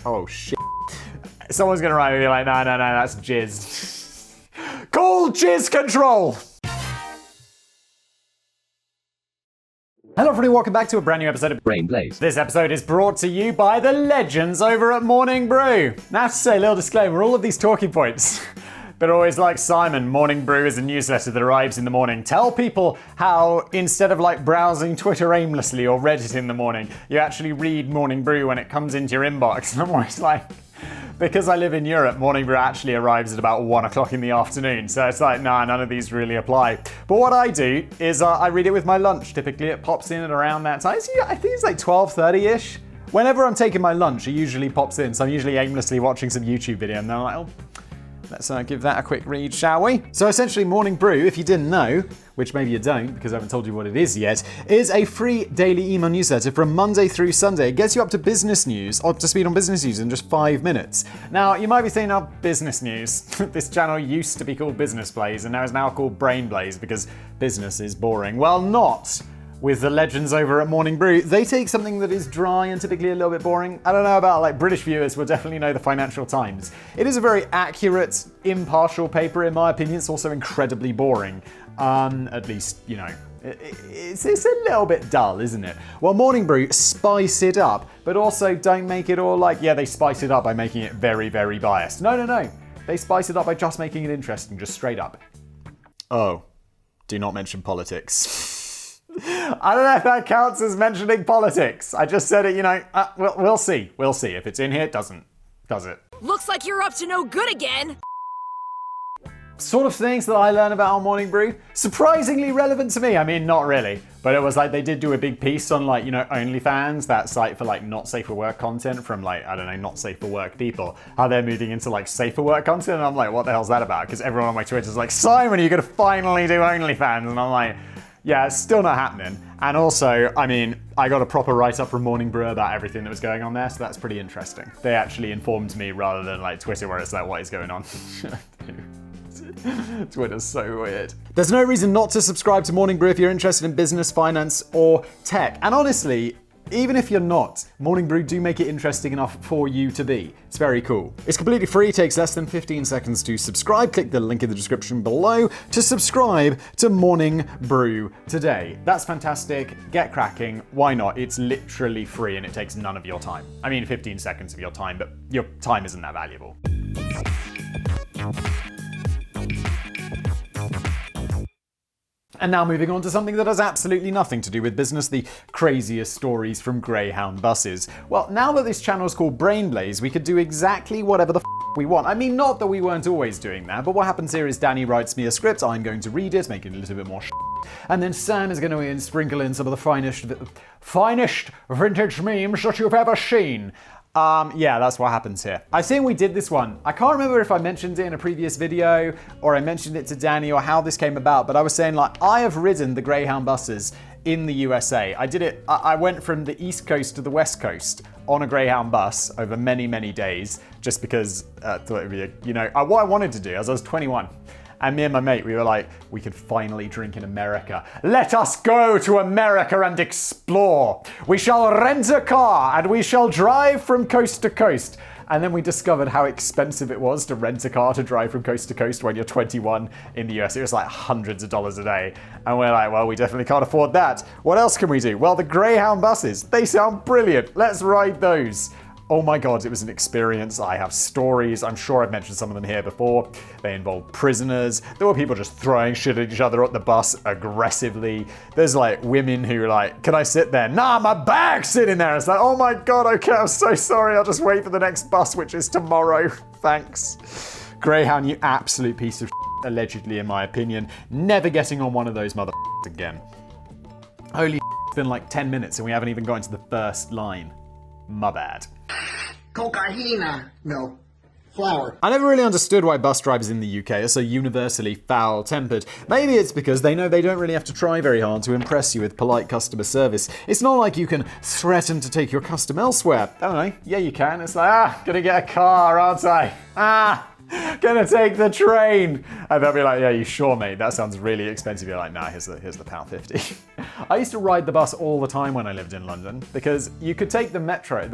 Oh, shit. Someone's gonna write me like, no, that's jizz. Call jizz control! Hello everybody, welcome back to a brand new episode of Brain Blaze. This episode is brought to you by the legends over at Morning Brew. Now I have to say, a little disclaimer, all of these talking points, they're always like Simon. Morning Brew is a newsletter that arrives in the morning. Tell people how, instead of like browsing Twitter aimlessly or Reddit in the morning, you actually read Morning Brew when it comes into your inbox. And I'm always like, because I live in Europe, Morning Brew actually arrives at about 1 o'clock in the afternoon. So it's like, nah, none of these really apply. But what I do is I read it with my lunch. Typically it pops in at around that time. So I think it's like 12:30-ish. Whenever I'm taking my lunch, it usually pops in. So I'm usually aimlessly watching some YouTube video and then I'm like, oh, let's give that a quick read, shall we? So essentially, Morning Brew, if you didn't know, which maybe you don't because I haven't told you what it is yet, is a free daily email newsletter from Monday through Sunday. It gets you up to business news, up to speed on business news in just 5 minutes. Now, you might be saying, oh, business news. This channel used to be called Business Blaze and now is now called Brain Blaze because business is boring. Well, not with the legends over at Morning Brew. They take something that is dry and typically a little bit boring. I don't know about like British viewers will definitely know the Financial Times. It is a very accurate, impartial paper in my opinion. It's also incredibly boring. At least, you know, it's a little bit dull, isn't it? Well, Morning Brew spice it up, but also don't make it all like, yeah, they spice it up by making it very, very biased. No. They spice it up by just making it interesting, just straight up. Oh, do not mention politics. I don't know if that counts as mentioning politics. I just said it, you know, we'll see. We'll see. If it's in here, it doesn't. Does it? Looks like you're up to no good again. Sort of things that I learn about on Morning Brew, surprisingly relevant to me. I mean, not really, but it was like they did do a big piece on like, you know, OnlyFans, that site for like not safe for work content from like, I don't know, not safe for work people, how they're moving into like safe for work content. And I'm like, what the hell's that about? Because everyone on my Twitter is like, Simon, are you gonna finally do OnlyFans? And I'm like, yeah, it's still not happening. And also, I mean, I got a proper write-up from Morning Brew about everything that was going on there, so that's pretty interesting. They actually informed me rather than like Twitter where it's like, what is going on? Twitter's so weird. There's no reason not to subscribe to Morning Brew if you're interested in business, finance, or tech. And honestly, even if you're not, Morning Brew do make it interesting enough for you to be. It's very cool. It's completely free, takes less than 15 seconds to subscribe. Click the link in the description below to subscribe to Morning Brew today. That's fantastic. Get cracking. Why not? It's literally free and it takes none of your time. I mean, 15 seconds of your time, but your time isn't that valuable. And now moving on to something that has absolutely nothing to do with business, the craziest stories from Greyhound buses. Well, now that this channel is called Brain Blaze, we could do exactly whatever the we want. I mean, not that we weren't always doing that, but what happens here is Danny writes me a script, I'm going to read it, make it a little bit more and then Sam is going to sprinkle in some of the finest vintage memes that you've ever seen. Yeah, that's what happens here. I think we did this one. I can't remember if I mentioned it in a previous video or I mentioned it to Danny or how this came about, but I was saying like, I have ridden the Greyhound buses in the USA. I did it, I went from the East Coast to the West Coast on a Greyhound bus over many, many days, just because I thought it'd be, you know, what I wanted to do as I was 21. And me and my mate, we were like, we could finally drink in America. Let us go to America and explore. We shall rent a car and we shall drive from coast to coast. And then we discovered how expensive it was to rent a car to drive from coast to coast when you're 21 in the US. It was like hundreds of dollars a day. And we're like, well, we definitely can't afford that. What else can we do? Well, the Greyhound buses, they sound brilliant. Let's ride those. Oh my God, it was an experience. I have stories. I'm sure I've mentioned some of them here before. They involved prisoners. There were people just throwing shit at each other at the bus aggressively. There's like women who are like, can I sit there? Nah, my bag's sitting there. It's like, oh my God, okay, I'm so sorry. I'll just wait for the next bus, which is tomorrow. Thanks. Greyhound, you absolute piece of shit, allegedly in my opinion. Never getting on one of those motherfuckers again. Holy shit, it's been like 10 minutes and we haven't even gotten to the first line. My bad. Cocaine. No. Flour. I never really understood why bus drivers in the UK are so universally foul-tempered. Maybe it's because they know they don't really have to try very hard to impress you with polite customer service. It's not like you can threaten to take your custom elsewhere. I don't know. Yeah, you can. It's like, gonna get a car, aren't I? Gonna take the train. And they'll be like, yeah, you sure, mate? That sounds really expensive. You're like, nah, here's the £1.50. I used to ride the bus all the time when I lived in London because you could take the metro.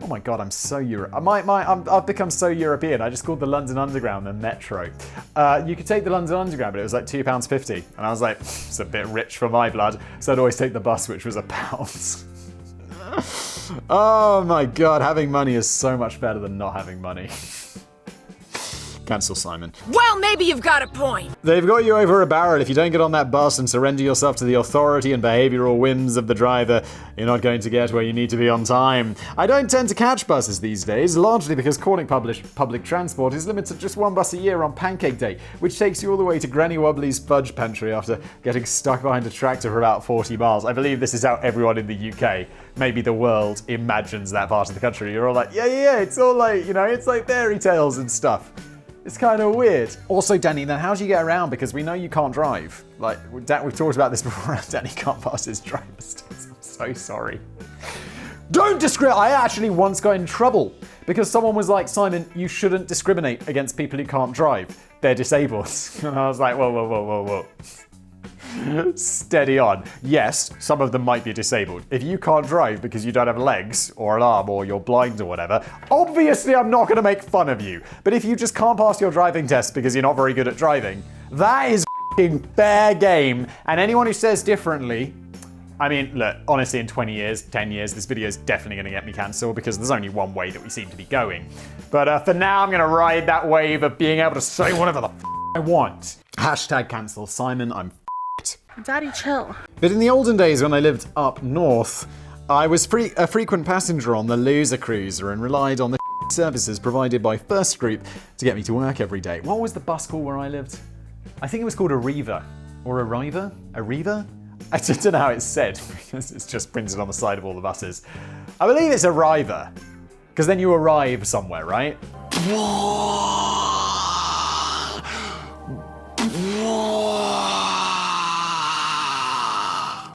Oh my God, I'm so I've become so European. I just called the London Underground the metro. You could take the London Underground, but it was like £2.50. And I was like, it's a bit rich for my blood. So I'd always take the bus, which was £1. Oh my God, having money is so much better than not having money. Cancel Simon. Well, maybe you've got a point. They've got you over a barrel. If you don't get on that bus and surrender yourself to the authority and behavioral whims of the driver, you're not going to get where you need to be on time. I don't tend to catch buses these days, largely because calling public transport is limited to just one bus a year on Pancake Day, which takes you all the way to Granny Wobbly's fudge pantry after getting stuck behind a tractor for about 40 miles. I believe this is how everyone in the UK, maybe the world, imagines that part of the country. You're all like, yeah, it's all like, it's like fairy tales and stuff. It's kind of weird. Also, Danny, then how do you get around? Because we know you can't drive. Like, we've talked about this before. Danny can't pass his driver's test. I'm so sorry. Don't discriminate. I actually once got in trouble because someone was like, Simon, you shouldn't discriminate against people who can't drive. They're disabled. And I was like, whoa. Steady on. Yes, some of them might be disabled. If you can't drive because you don't have legs or an arm or you're blind or whatever, obviously I'm not going to make fun of you. But if you just can't pass your driving test because you're not very good at driving, that is f***ing fair game. And anyone who says differently, I mean, look, honestly, in 20 years, 10 years, this video is definitely going to get me cancelled because there's only one way that we seem to be going. But for now, I'm going to ride that wave of being able to say whatever the f*** I want. Hashtag cancel Simon, I'm Daddy, chill. But in the olden days when I lived up north, I was a frequent passenger on the Loser Cruiser and relied on the services provided by First Group to get me to work every day. What was the bus called where I lived? I think it was called Arriva. Or Arriva? Arriva? I don't know how it's said because it's just printed on the side of all the buses. I believe it's Arriva. Because then you arrive somewhere, right?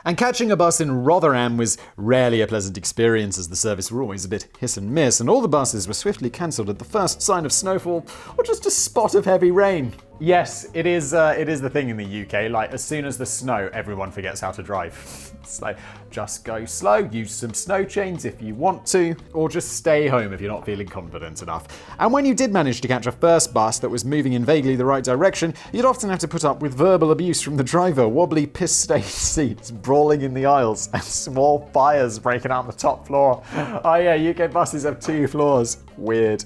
And catching a bus in Rotherham was rarely a pleasant experience as the service were always a bit hit and miss, and all the buses were swiftly cancelled at the first sign of snowfall or just a spot of heavy rain. Yes, it is the thing in the UK, like as soon as the snow, everyone forgets how to drive. It's like, just go slow, use some snow chains if you want to, or just stay home if you're not feeling confident enough. And when you did manage to catch a first bus that was moving in vaguely the right direction, you'd often have to put up with verbal abuse from the driver, wobbly piss-stained seats, brawling in the aisles, and small fires breaking out on the top floor. Oh yeah, UK buses have 2 floors. Weird.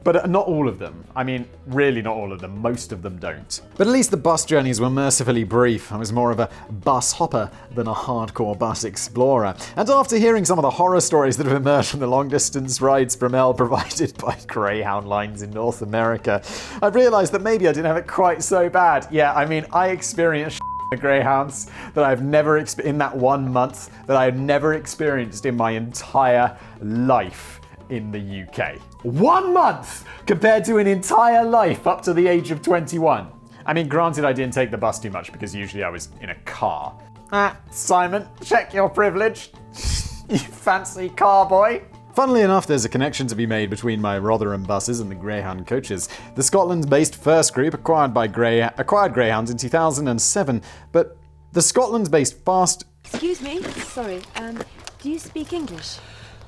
But not all of them. I mean, really not all of them. Most of them don't. But at least the bus journeys were mercifully brief. I was more of a bus hopper than a hardcore bus explorer. And after hearing some of the horror stories that have emerged from the long-distance rides from hell provided by Greyhound lines in North America, I've realized that maybe I didn't have it quite so bad. Yeah, I mean, I experienced the Greyhounds that I've never in that 1 month that I've never experienced in my entire life in the UK. 1 month compared to an entire life up to the age of 21. I mean, granted, I didn't take the bus too much because usually I was in a car. Simon, check your privilege. You fancy car boy. Funnily enough, there's a connection to be made between my Rotherham buses and the Greyhound coaches. The Scotland-based First Group acquired Greyhounds in 2007, but the Scotland-based Fast... Excuse me, sorry, do you speak English?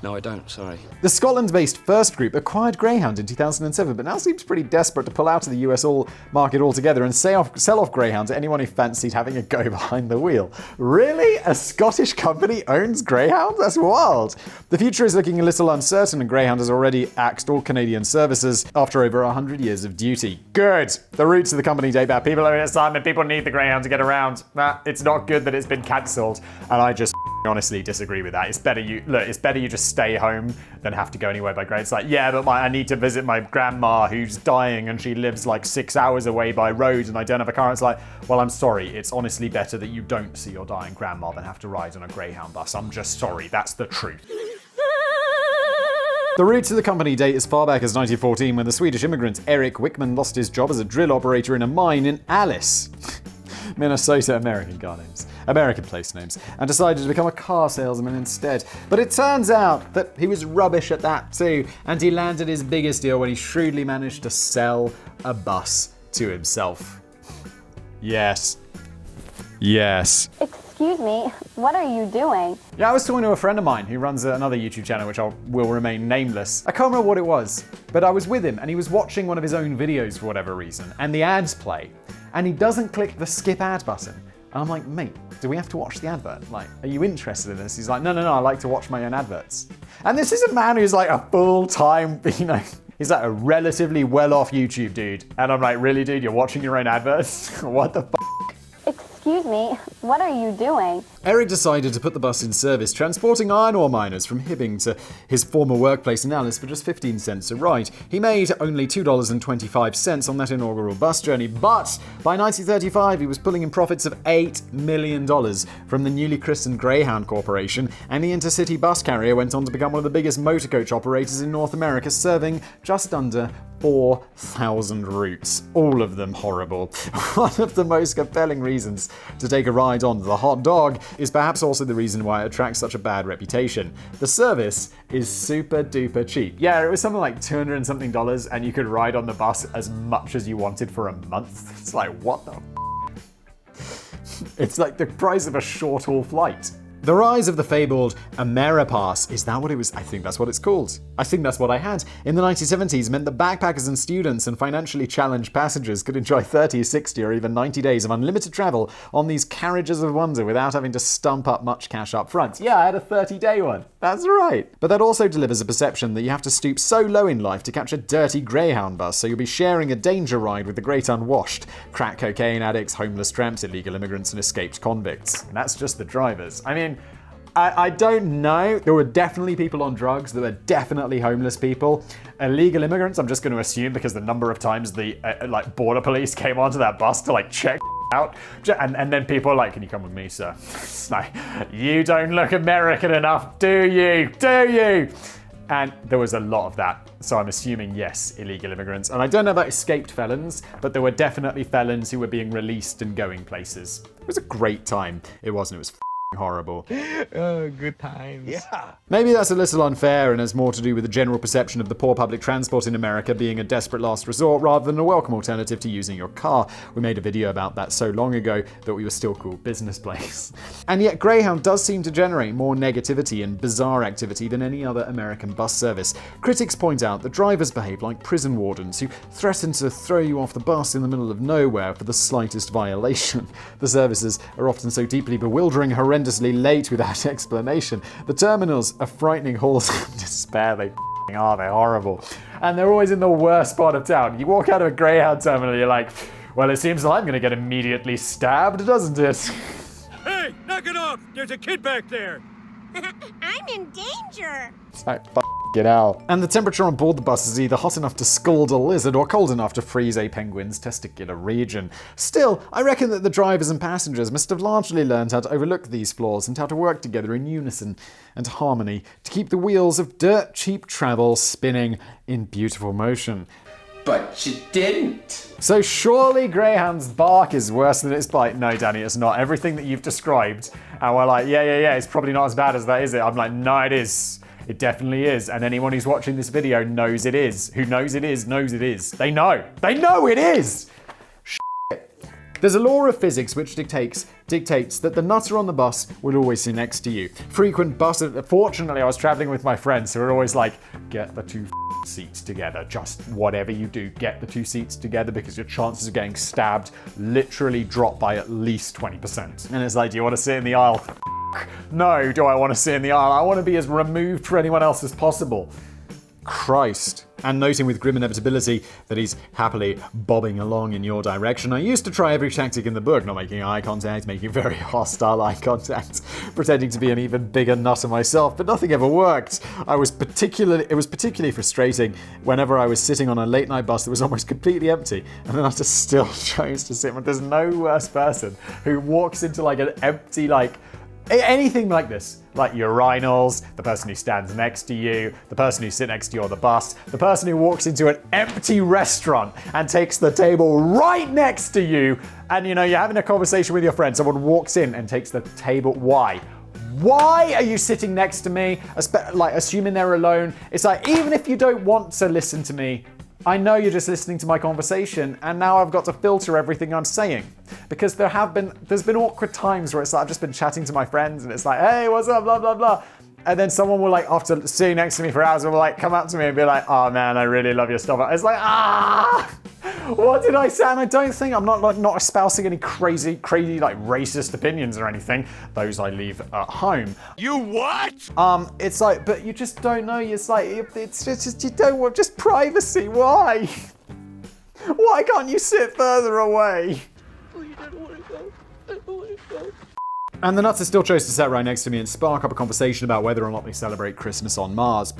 No, I don't, sorry. The Scotland-based First Group acquired Greyhound in 2007, but now seems pretty desperate to pull out of the US market altogether and sell off Greyhound to anyone who fancied having a go behind the wheel. Really? A Scottish company owns Greyhound? That's wild. The future is looking a little uncertain, and Greyhound has already axed all Canadian services after over 100 years of duty. Good. The roots of the company date back. People are in Simon. People need the Greyhound to get around. It's not good that it's been cancelled, and I just honestly disagree with that. It's better you just stay home than have to go anywhere by Greyhound. It's like, yeah, but I need to visit my grandma who's dying and she lives like 6 hours away by road and I don't have a car. It's like, well, I'm sorry. It's honestly better that you don't see your dying grandma than have to ride on a Greyhound bus. I'm just sorry. That's the truth. The roots of the company date as far back as 1914 when the Swedish immigrant Eric Wickman lost his job as a drill operator in a mine in Alice, Minnesota. American car names. American place names, and decided to become a car salesman instead. But it turns out that he was rubbish at that too, and he landed his biggest deal when he shrewdly managed to sell a bus to himself. Yes. Yes. Excuse me, what are you doing? Yeah, I was talking to a friend of mine who runs another YouTube channel, which will remain nameless. I can't remember what it was, but I was with him and he was watching one of his own videos for whatever reason, and the ads play, and he doesn't click the skip ad button. And I'm like, mate, do we have to watch the advert? Like, are you interested in this? He's like, no, I like to watch my own adverts. And this is a man who's like a full-time, he's like a relatively well-off YouTube dude. And I'm like, really, dude, you're watching your own adverts? What the f***? Excuse me, what are you doing? Eric decided to put the bus in service, transporting iron ore miners from Hibbing to his former workplace in Alice for just 15 cents a ride. He made only $2.25 on that inaugural bus journey, but by 1935 he was pulling in profits of $8 million from the newly christened Greyhound Corporation, and the intercity bus carrier went on to become one of the biggest motor coach operators in North America, serving just under 4,000 routes, all of them horrible. One of the most compelling reasons to take a ride on the hot dog is perhaps also the reason why it attracts such a bad reputation. The service is super duper cheap. Yeah, it was something like $200 and something, and you could ride on the bus as much as you wanted for a month. It's like, what the f-? It's like the price of a short haul flight. The rise of the fabled Ameripass, is that what it was? I think that's what it's called. I think that's what I had. In the 1970s meant that backpackers and students and financially challenged passengers could enjoy 30, 60 or even 90 days of unlimited travel on these carriages of wonder without having to stump up much cash up front. Yeah, I had a 30-day one. That's right. But that also delivers a perception that you have to stoop so low in life to catch a dirty Greyhound bus, so you'll be sharing a danger ride with the great unwashed, crack cocaine addicts, homeless tramps, illegal immigrants and escaped convicts. And that's just the drivers. I mean, I don't know. There were definitely people on drugs. There were definitely homeless people. Illegal immigrants, I'm just going to assume, because the number of times the border police came onto that bus to check out. And then people are like, can you come with me, sir? It's like, you don't look American enough, do you? Do you? And there was a lot of that. So I'm assuming, yes, illegal immigrants. And I don't know about escaped felons, but there were definitely felons who were being released and going places. It was a great time. It wasn't. It was horrible. Good times. Yeah. Maybe that's a little unfair and has more to do with the general perception of the poor public transport in America being a desperate last resort rather than a welcome alternative to using your car. We made a video about that so long ago that we were still called business place. And yet Greyhound does seem to generate more negativity and bizarre activity than any other American bus service. Critics point out that drivers behave like prison wardens who threaten to throw you off the bus in the middle of nowhere for the slightest violation. The services are often so deeply bewildering, horrendously late without explanation. The terminals are frightening halls of despair. They are. They're horrible. And they're always in the worst part of town. You walk out of a Greyhound terminal, you're like, well, it seems like I'm going to get immediately stabbed, doesn't it? Hey, knock it off! There's a kid back there! I'm in danger! It's like, get out. And the temperature on board the bus is either hot enough to scald a lizard or cold enough to freeze a penguin's testicular region. Still, I reckon that the drivers and passengers must have largely learned how to overlook these flaws and how to work together in unison and harmony to keep the wheels of dirt cheap travel spinning in beautiful motion. But you didn't. So surely Greyhound's bark is worse than its bite. No, Danny, it's not. Everything that you've described, and we're like, yeah, it's probably not as bad as that, is it? I'm like, no, it is. It definitely is. And anyone who's watching this video knows it is. Who knows it is, knows it is. They know. They know it is! There's a law of physics which dictates that the nutter on the bus will always sit next to you. Frequent fortunately, I was traveling with my friends who were always like, get the two seats together. Just whatever you do, get the two seats together because your chances of getting stabbed literally drop by at least 20%. And it's like, do you want to sit in the aisle? No, do I want to sit in the aisle? I want to be as removed from anyone else as possible. Christ. And noting with grim inevitability that he's happily bobbing along in your direction, I used to try every tactic in the book, not making eye contact, making very hostile eye contact, pretending to be an even bigger nutter myself, but nothing ever worked. It was particularly frustrating whenever I was sitting on a late night bus that was almost completely empty, and the nutter still chose to sit. There's no worse person who walks into an empty Anything like this, like urinals, the person who stands next to you, the person who sits next to you on the bus, the person who walks into an empty restaurant and takes the table right next to you, and you're having a conversation with your friend, someone walks in and takes the table. Why? Why are you sitting next to me? Like, assuming they're alone. It's like, even if you don't want to listen to me, I know you're just listening to my conversation, and now I've got to filter everything I'm saying. Because there's been awkward times where it's like, I've just been chatting to my friends, and it's like, hey, what's up, blah, blah, blah. And then someone will, like, after sitting next to me for hours, will, like, come up to me and be like, oh man, I really love your stuff. It's like, what did I say? And I don't think, I'm not espousing any crazy, like, racist opinions or anything. Those I leave at home. You what? It's like, but you just don't know. It's like, it's just, you don't want, just privacy. Why? Why can't you sit further away? Please, I don't want to go. I don't want to go. And the Nutters still chose to sit right next to me and spark up a conversation about whether or not they celebrate Christmas on Mars.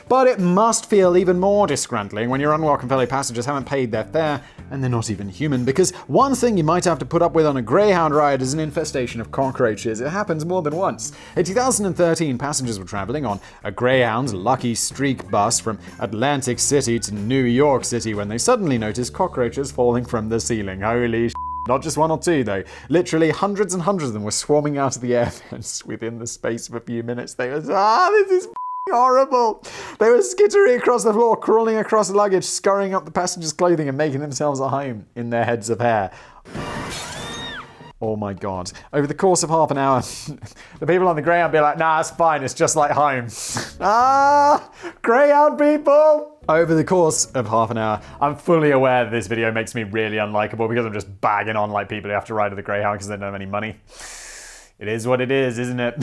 But it must feel even more disgruntling when your unwelcome fellow passengers haven't paid their fare and they're not even human, because one thing you might have to put up with on a Greyhound ride is an infestation of cockroaches. It happens more than once. In 2013, passengers were traveling on a Greyhound Lucky Streak bus from Atlantic City to New York City when they suddenly noticed cockroaches falling from the ceiling. Holy shit. Not just one or two, though. Literally hundreds and hundreds of them were swarming out of the air vents within the space of a few minutes. They were, this is horrible. They were skittering across the floor, crawling across luggage, scurrying up the passengers' clothing and making themselves at home in their heads of hair. Oh my God. Over the course of half an hour, the people on the Greyhound be like, nah, it's fine, it's just like home. Greyhound people! Over the course of half an hour, I'm fully aware that this video makes me really unlikable because I'm just bagging on like people who have to ride with the Greyhound because they don't have any money. It is what it is, isn't it?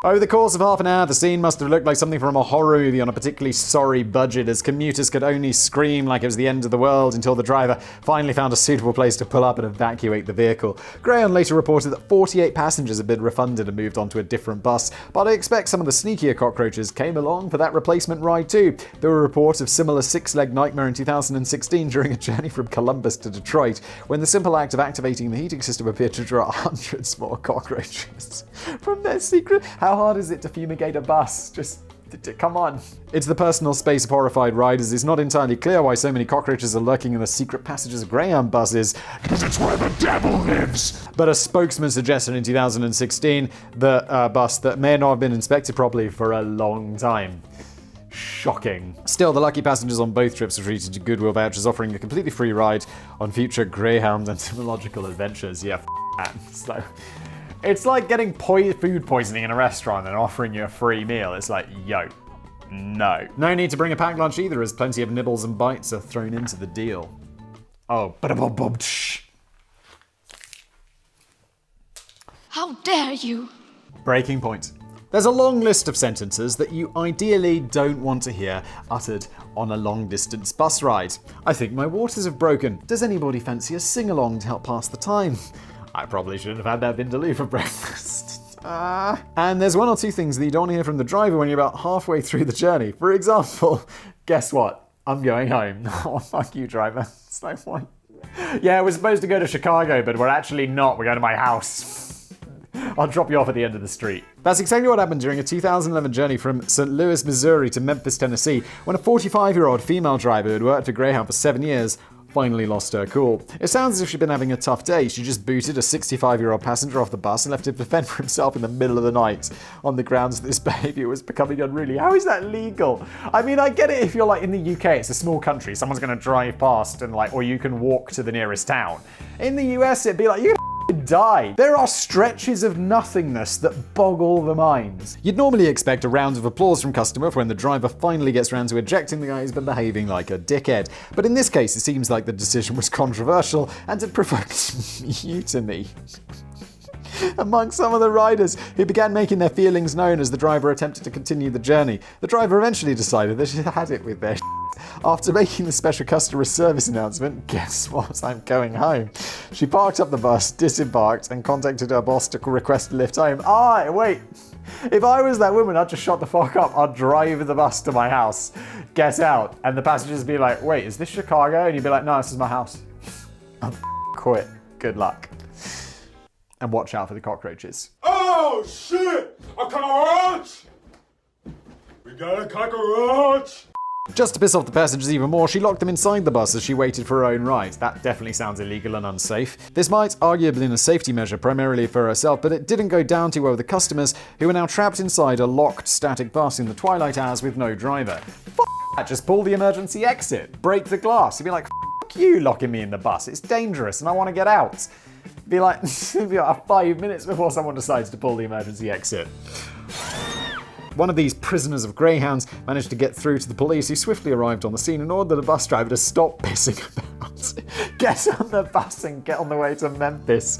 Over the course of half an hour, the scene must have looked like something from a horror movie on a particularly sorry budget, as commuters could only scream like it was the end of the world until the driver finally found a suitable place to pull up and evacuate the vehicle. Greyhound later reported that 48 passengers had been refunded and moved onto a different bus, but I expect some of the sneakier cockroaches came along for that replacement ride too. There were reports of similar six-leg nightmare in 2016 during a journey from Columbus to Detroit, when the simple act of activating the heating system appeared to draw hundreds more cockroaches from their secret. How hard is it to fumigate a bus? Just come on. It's the personal space of horrified riders. It's not entirely clear why so many cockroaches are lurking in the secret passages of Greyhound buses, because it's where the devil lives. But a spokesman suggested in 2016 that a bus that may not have been inspected properly for a long time. Shocking. Still, the lucky passengers on both trips were treated to Goodwill vouchers, offering a completely free ride on future Greyhound entomological adventures. Yeah, that. So, it's like getting food poisoning in a restaurant and offering you a free meal. It's like, yo, no. No need to bring a packed lunch either, as plenty of nibbles and bites are thrown into the deal. Oh, How dare you? breaking point. There's a long list of sentences that you ideally don't want to hear uttered on a long-distance bus ride. I think my waters have broken. Does anybody fancy a sing-along to help pass the time? I probably shouldn't have had that vindaloo for breakfast. And there's one or two things that you don't want to hear from the driver when you're about halfway through the journey. For example, guess what? I'm going home. Oh, fuck you, driver. It's no point. Yeah, we're supposed to go to Chicago, but we're actually not. We're going to my house. I'll drop you off at the end of the street. That's exactly what happened during a 2011 journey from St. Louis, Missouri to Memphis, Tennessee, when a 45-year-old female driver who had worked for Greyhound for 7 years finally lost her cool. It sounds as if she'd been having a tough day. She just booted a 65-year-old passenger off the bus and left him to fend for himself in the middle of the night on the grounds that this behavior was becoming unruly. How is that legal? I mean, I get it if you're like in the UK, it's a small country, someone's going to drive past and like, or you can walk to the nearest town. In the US, it'd be like, you die. There are stretches of nothingness that boggle the mind. You'd normally expect a round of applause from customer when the driver finally gets around to ejecting the guy who's been behaving like a dickhead. But in this case, it seems like the decision was controversial and it provoked mutiny among some of the riders, who began making their feelings known as the driver attempted to continue the journey. The driver eventually decided that she had it with their After making the special customer service announcement, guess what? I'm going home. She parked up the bus, disembarked, and contacted her boss to request a lift home. Wait. If I was that woman, I'd just shut the fuck up. I'd drive the bus to my house, get out, and the passengers would be like, wait, is this Chicago? And you'd be like, no, this is my house. I'll quit. Good luck. And watch out for the cockroaches. Oh shit! A cockroach! We got a cockroach! Just to piss off the passengers even more, she locked them inside the bus as she waited for her own ride. That definitely sounds illegal and unsafe. This might arguably been a safety measure primarily for herself, but it didn't go down too well with the customers, who were now trapped inside a locked static bus in the twilight hours with no driver. F that, just pull the emergency exit, break the glass. You'd be like, F you locking me in the bus, it's dangerous and I want to get out. Be like 5 minutes before someone decides to pull the emergency exit. One of these prisoners of Greyhounds managed to get through to the police, who swiftly arrived on the scene and ordered the bus driver to stop pissing about. Get on the bus and get on the way to Memphis.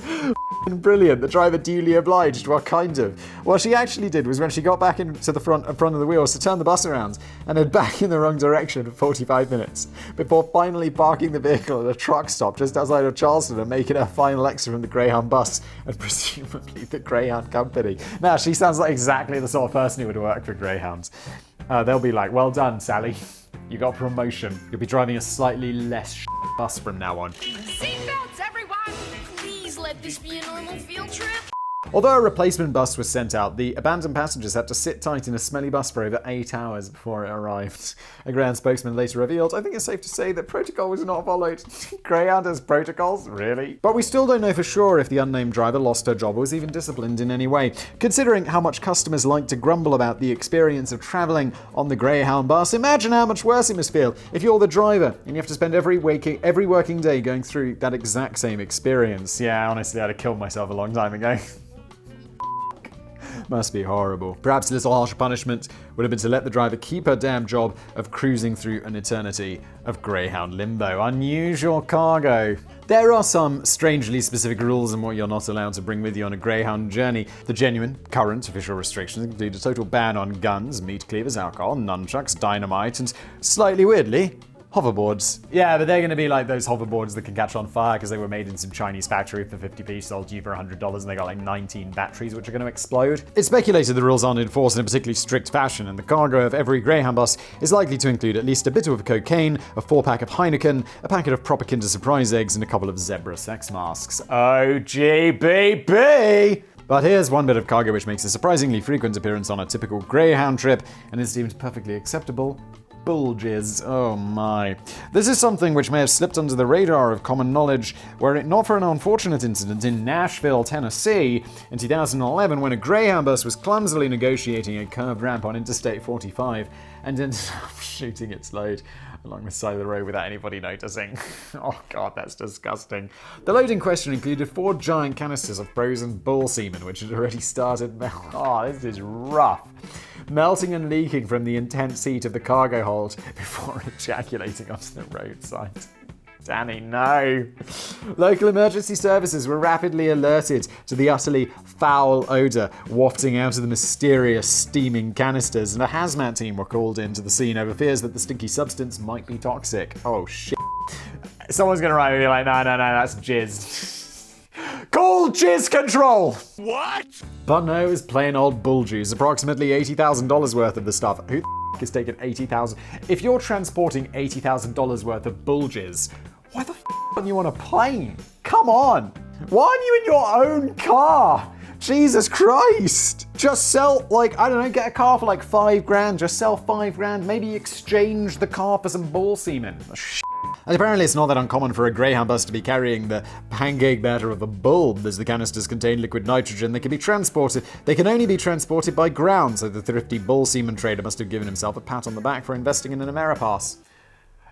Brilliant. The driver duly obliged. Well, kind of. What she actually did was, when she got back into the front of the wheels, to turn the bus around and head back in the wrong direction for 45 minutes before finally parking the vehicle at a truck stop just outside of Charleston and making her final exit from the Greyhound bus and presumably the Greyhound company. Now, she sounds like exactly the sort of person who would work for Greyhound. They'll be like, well done, Sally. You got promotion. You'll be driving a slightly less bus from now on. Seatbelts, everyone! Please let this be a normal field trip. Although a replacement bus was sent out, the abandoned passengers had to sit tight in a smelly bus for over 8 hours before it arrived. A Greyhound spokesman later revealed, I think it's safe to say that protocol was not followed. Greyhound has protocols? Really? But we still don't know for sure if the unnamed driver lost her job or was even disciplined in any way. Considering how much customers like to grumble about the experience of travelling on the Greyhound bus, imagine how much worse it must feel if you're the driver and you have to spend every working day going through that exact same experience. Yeah, honestly, I'd have killed myself a long time ago. Must be horrible. Perhaps a little harsher punishment would have been to let the driver keep her damn job of cruising through an eternity of Greyhound limbo. Unusual cargo. There are some strangely specific rules on what you're not allowed to bring with you on a Greyhound journey. The genuine, current official restrictions include a total ban on guns, meat cleavers, alcohol, nunchucks, dynamite, and slightly weirdly, hoverboards. Yeah, but they're going to be like those hoverboards that can catch on fire because they were made in some Chinese factory for 50p, sold to you for $100, and they got like 19 batteries which are going to explode. It's speculated the rules aren't enforced in a particularly strict fashion, and the cargo of every Greyhound bus is likely to include at least a bit of cocaine, a 4-pack of Heineken, a packet of proper Kinder Surprise eggs, and a couple of zebra sex masks. OGBB! But here's one bit of cargo which makes a surprisingly frequent appearance on a typical Greyhound trip and is deemed perfectly acceptable. Bulges. Oh my. This is something which may have slipped under the radar of common knowledge were it not for an unfortunate incident in Nashville, Tennessee in 2011 when a Greyhound bus was clumsily negotiating a curved ramp on Interstate 45 and ended up shooting its load along the side of the road without anybody noticing. Oh god, that's disgusting. The load in question included 4 giant canisters of frozen bull semen which had already started melting. Oh, this is rough. Melting and leaking from the intense heat of the cargo hold before ejaculating onto the roadside. Danny, no. Local emergency services were rapidly alerted to the utterly foul odor wafting out of the mysterious steaming canisters, and a hazmat team were called into the scene over fears that the stinky substance might be toxic. Oh shit. Someone's gonna write me like, no, that's jizz. Call jizz control! What? But no, it was plain old bull juice, approximately $80,000 worth of the stuff. Who the is taking $80,000? If you're transporting $80,000 worth of bull jizz, why the aren't you on a plane? Come on! Why aren't you in your own car? Jesus Christ! Just sell, get a car for like $5,000, just sell $5,000, maybe exchange the car for some bull semen. And apparently it's not that uncommon for a Greyhound bus to be carrying the pancake batter of a bulb, as the canisters contain liquid nitrogen that can be transported. They can only be transported by ground, so the thrifty bull semen trader must have given himself a pat on the back for investing in an Ameripass.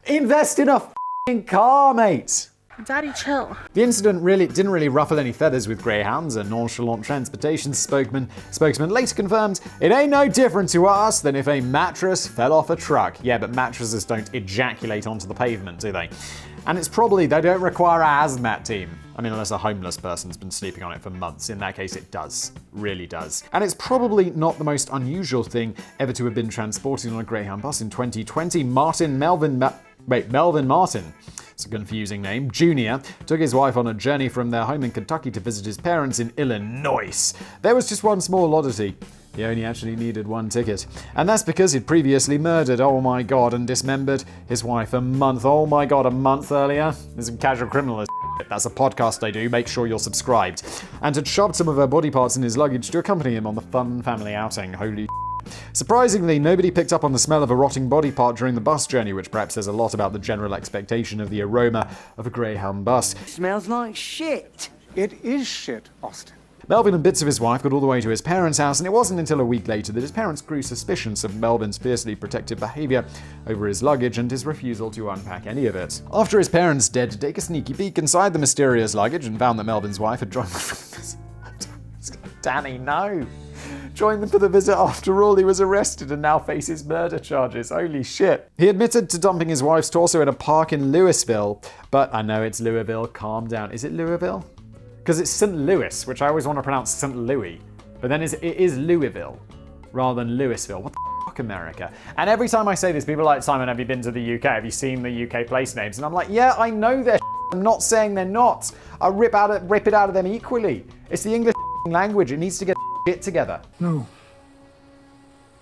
Invest in a f***ing car, mate! Daddy, chill. The incident didn't really ruffle any feathers with Greyhounds. A nonchalant transportation spokesman later confirmed, it ain't no different to us than if a mattress fell off a truck. Yeah, but mattresses don't ejaculate onto the pavement, do they? And it's probably, they don't require a hazmat team. I mean, unless a homeless person's been sleeping on it for months. In that case, it does. Really does. And it's probably not the most unusual thing ever to have been transported on a Greyhound bus. In 2020, Melvin Martin, it's a confusing name, Jr., took his wife on a journey from their home in Kentucky to visit his parents in Illinois. There was just one small oddity. He only actually needed one ticket. And that's because he'd previously murdered, oh my god, and dismembered his wife a month earlier. There's some casual criminal. That's a podcast I do, make sure you're subscribed. And had shoved some of her body parts in his luggage to accompany him on the fun family outing. Holy Surprisingly, nobody picked up on the smell of a rotting body part during the bus journey, which perhaps says a lot about the general expectation of the aroma of a Greyhound bus. Smells like shit. It is shit, Austin. Melvin and bits of his wife got all the way to his parents' house, and it wasn't until a week later that his parents grew suspicious of Melvin's fiercely protective behavior over his luggage and his refusal to unpack any of it. After his parents dared to take a sneaky peek inside the mysterious luggage and found that Melvin's wife had joined Danny, no! Joined them for the visit after all. He was arrested and now faces murder charges. Holy shit. He admitted to dumping his wife's torso in a park in Louisville, but I know it's Louisville, calm down. Is it Louisville? Because it's St. Louis, which I always want to pronounce St. Louis. But then it is Louisville rather than Louisville. What the fuck, America? And every time I say this, people are like, Simon, have you been to the UK? Have you seen the UK place names? And I'm like, yeah, I know they're I'm not saying they're not. I rip it out of them equally. It's the English language. It needs to get shit together. No,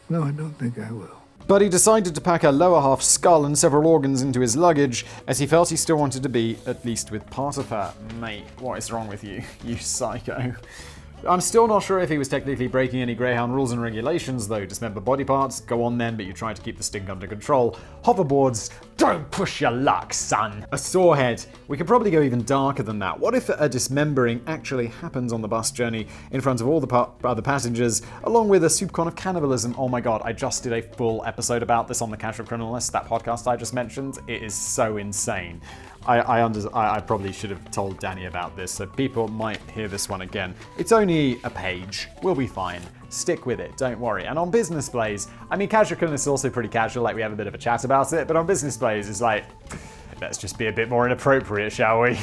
I don't think I will. But he decided to pack a lower half skull and several organs into his luggage, as he felt he still wanted to be, at least with part of her. Mate, what is wrong with you, you psycho? I'm still not sure if he was technically breaking any Greyhound rules and regulations, though. Dismember body parts, go on then, but you try to keep the stink under control. Hoverboards, don't push your luck, son. A sore head. We could probably go even darker than that. What if a dismembering actually happens on the bus journey in front of all the other passengers, along with a soupcon of cannibalism? Oh my god, I just did a full episode about this on the Casual Criminalist, that podcast I just mentioned. It is so insane. I probably should have told Danny about this, so people might hear this one again. It's only a page. We'll be fine. Stick with it, don't worry. And on Business Plays, I mean, Casual Criminalist is also pretty casual, like we have a bit of a chat about it, but on Business Plays, it's like, let's just be a bit more inappropriate, shall we?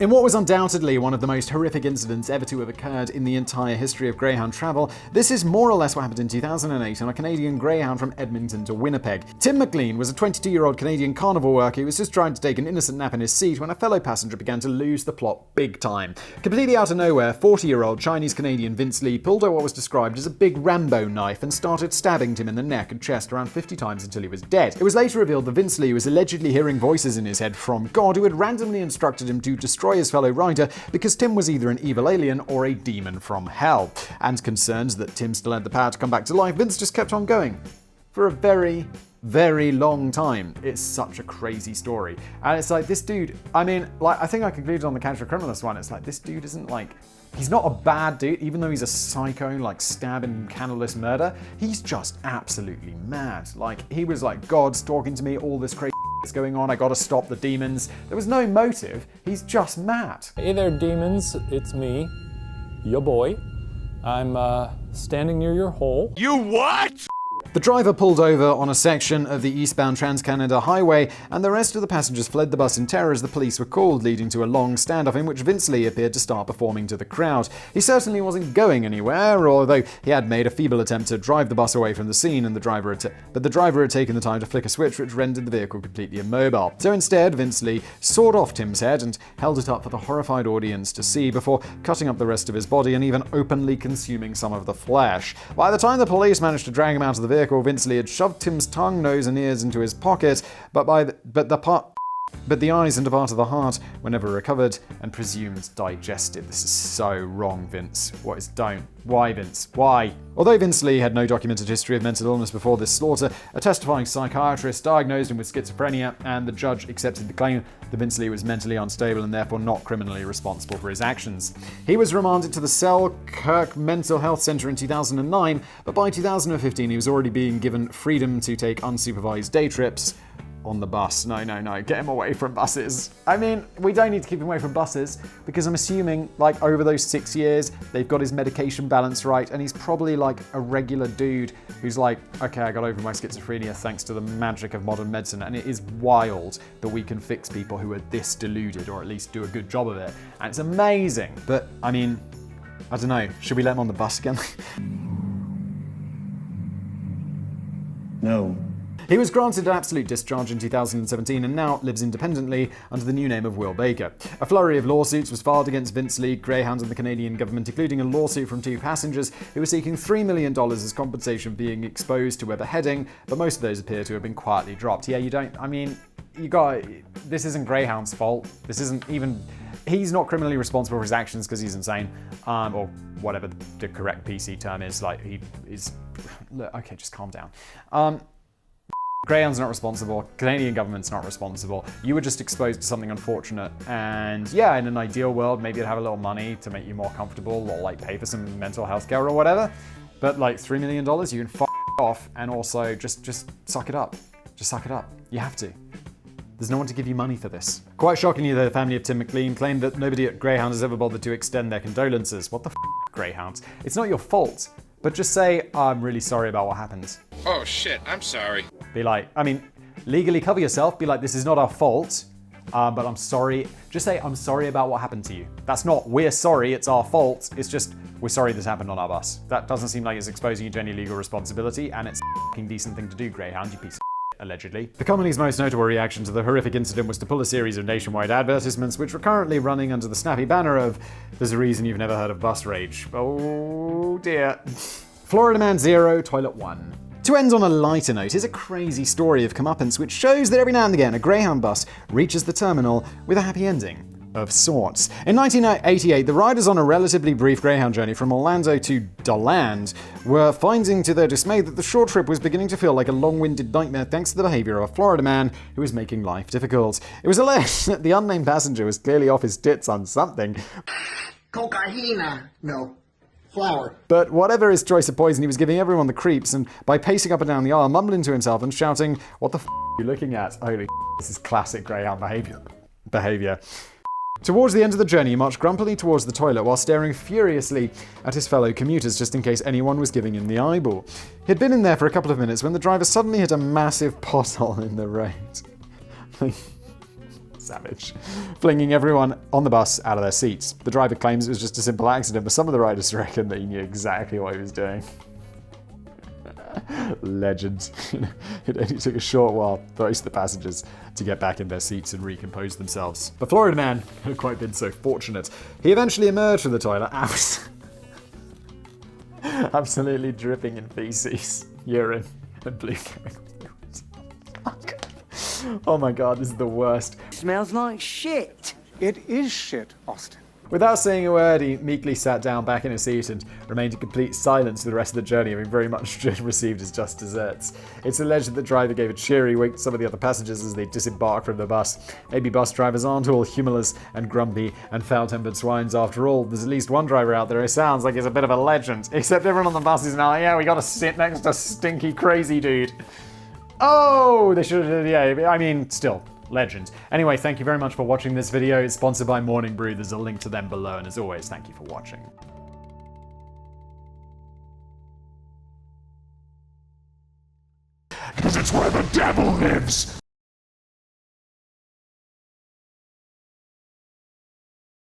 In what was undoubtedly one of the most horrific incidents ever to have occurred in the entire history of Greyhound travel, this is more or less what happened in 2008 on a Canadian Greyhound from Edmonton to Winnipeg. Tim McLean was a 22-year-old Canadian carnival worker who was just trying to take an innocent nap in his seat when a fellow passenger began to lose the plot big time. Completely out of nowhere, 40-year-old Chinese-Canadian Vince Lee pulled out what was described as a big Rambo knife and started stabbing Tim in the neck and chest around 50 times until he was dead. It was later revealed that Vince Lee was allegedly hearing voices in his head from God, who had randomly instructed him to destroy his fellow rider because Tim was either an evil alien or a demon from hell. And concerned that Tim still had the power to come back to life, Vince just kept on going for a very, very long time. It's such a crazy story. And it's like, this dude, I mean, like, I think I concluded on the Casual Criminalist one, it's like, this dude isn't like, he's not a bad dude, even though he's a psycho, like stabbing candleless murder. He's just absolutely mad. Like, he was like, God's talking to me, all this crazy is going on, I gotta stop the demons. There was no motive, he's just mad. Hey there, demons, it's me, your boy. I'm standing near your hole. You what? The driver pulled over on a section of the eastbound Trans-Canada Highway, and the rest of the passengers fled the bus in terror as the police were called, leading to a long standoff in which Vince Lee appeared to start performing to the crowd. He certainly wasn't going anywhere, although he had made a feeble attempt to drive the bus away from the scene, and the driver had taken the time to flick a switch which rendered the vehicle completely immobile. So instead, Vince Lee sawed off Tim's head and held it up for the horrified audience to see before cutting up the rest of his body and even openly consuming some of the flesh. By the time the police managed to drag him out of the vehicle, Vince Lee had shoved Tim's tongue, nose, and ears into his pocket, but the eyes and a part of the heart were never recovered and presumed digested. This is so wrong, Vince. What is don't? Why, Vince? Why? Although Vince Lee had no documented history of mental illness before this slaughter, a testifying psychiatrist diagnosed him with schizophrenia, and the judge accepted the claim that Vince Lee was mentally unstable and therefore not criminally responsible for his actions. He was remanded to the Selkirk Mental Health Center in 2009, but by 2015 he was already being given freedom to take unsupervised day trips on the bus. No, get him away from buses. I mean, we don't need to keep him away from buses because I'm assuming, like, over those 6 years, they've got his medication balance right, and he's probably like a regular dude who's like, okay, I got over my schizophrenia thanks to the magic of modern medicine, and it is wild that we can fix people who are this deluded, or at least do a good job of it, and it's amazing. But, I mean, I don't know, should we let him on the bus again? No. He was granted an absolute discharge in 2017 and now lives independently under the new name of Will Baker. A flurry of lawsuits was filed against Vince Lee, Greyhound, and the Canadian government, including a lawsuit from 2 passengers who were seeking $3 million as compensation for being exposed to a beheading, but most of those appear to have been quietly dropped. Yeah, this isn't Greyhound's fault. This isn't even... He's not criminally responsible for his actions because he's insane, or whatever the correct PC term is. Like, he is... Look, okay, just calm down. Greyhound's not responsible. Canadian government's not responsible. You were just exposed to something unfortunate, and yeah, in an ideal world, maybe you'd have a little money to make you more comfortable, or like pay for some mental health care or whatever. But like $3 million, you can off, and also just suck it up. Just suck it up. You have to. There's no one to give you money for this. Quite shockingly, the family of Tim McLean claimed that nobody at Greyhound has ever bothered to extend their condolences. What the Greyhound? It's not your fault, but just say, I'm really sorry about what happened. Oh shit, I'm sorry. Be like, legally cover yourself, be like, this is not our fault, but I'm sorry. Just say, I'm sorry about what happened to you. That's not, we're sorry, it's our fault. It's just, we're sorry this happened on our bus. That doesn't seem like it's exposing you to any legal responsibility, and it's a fucking decent thing to do, Greyhound, you piece of allegedly. The company's most notable reaction to the horrific incident was to pull a series of nationwide advertisements, which were currently running under the snappy banner of, there's a reason you've never heard of bus rage. Oh dear. Florida Man 0, Toilet 1. To end on a lighter note, here's a crazy story of comeuppance which shows that every now and again a Greyhound bus reaches the terminal with a happy ending. Of sorts. In 1988, the riders on a relatively brief Greyhound journey from Orlando to DeLand were finding to their dismay that the short trip was beginning to feel like a long-winded nightmare thanks to the behavior of a Florida man who was making life difficult. It was alleged that the unnamed passenger was clearly off his tits on something. Cocaine. No. Flour. But whatever his choice of poison, he was giving everyone the creeps, and by pacing up and down the aisle, mumbling to himself and shouting, "What the f*** are you looking at? Holy f***, this is classic Greyhound behavior. Towards the end of the journey, he marched grumpily towards the toilet while staring furiously at his fellow commuters just in case anyone was giving him the eyeball. He had been in there for a couple of minutes when the driver suddenly hit a massive pothole in the road. Savage. Flinging everyone on the bus out of their seats. The driver claims it was just a simple accident, but some of the riders reckon that he knew exactly what he was doing. Legend. It only took a short while for most of the passengers to get back in their seats and recompose themselves. The Florida man had quite been so fortunate. He eventually emerged from the toilet, absolutely dripping in feces, urine, and blue chemicals. Oh my god, this is the worst. Smells like shit. It is shit, Austin. Without saying a word, he meekly sat down back in his seat and remained in complete silence for the rest of the journey, having very much received his just desserts. It's alleged that the driver gave a cheery wink to some of the other passengers as they disembarked from the bus. Maybe bus drivers aren't all humorless and grumpy and foul-tempered swines after all. There's at least one driver out there who sounds like he's a bit of a legend. Except everyone on the bus is now like, yeah, we gotta sit next to stinky crazy dude. Oh, they should have, yeah, still. Legend. Anyway, thank you very much for watching this video. It's sponsored by Morning Brew. There's a link to them below. And as always, thank you for watching. Because it's where the devil lives.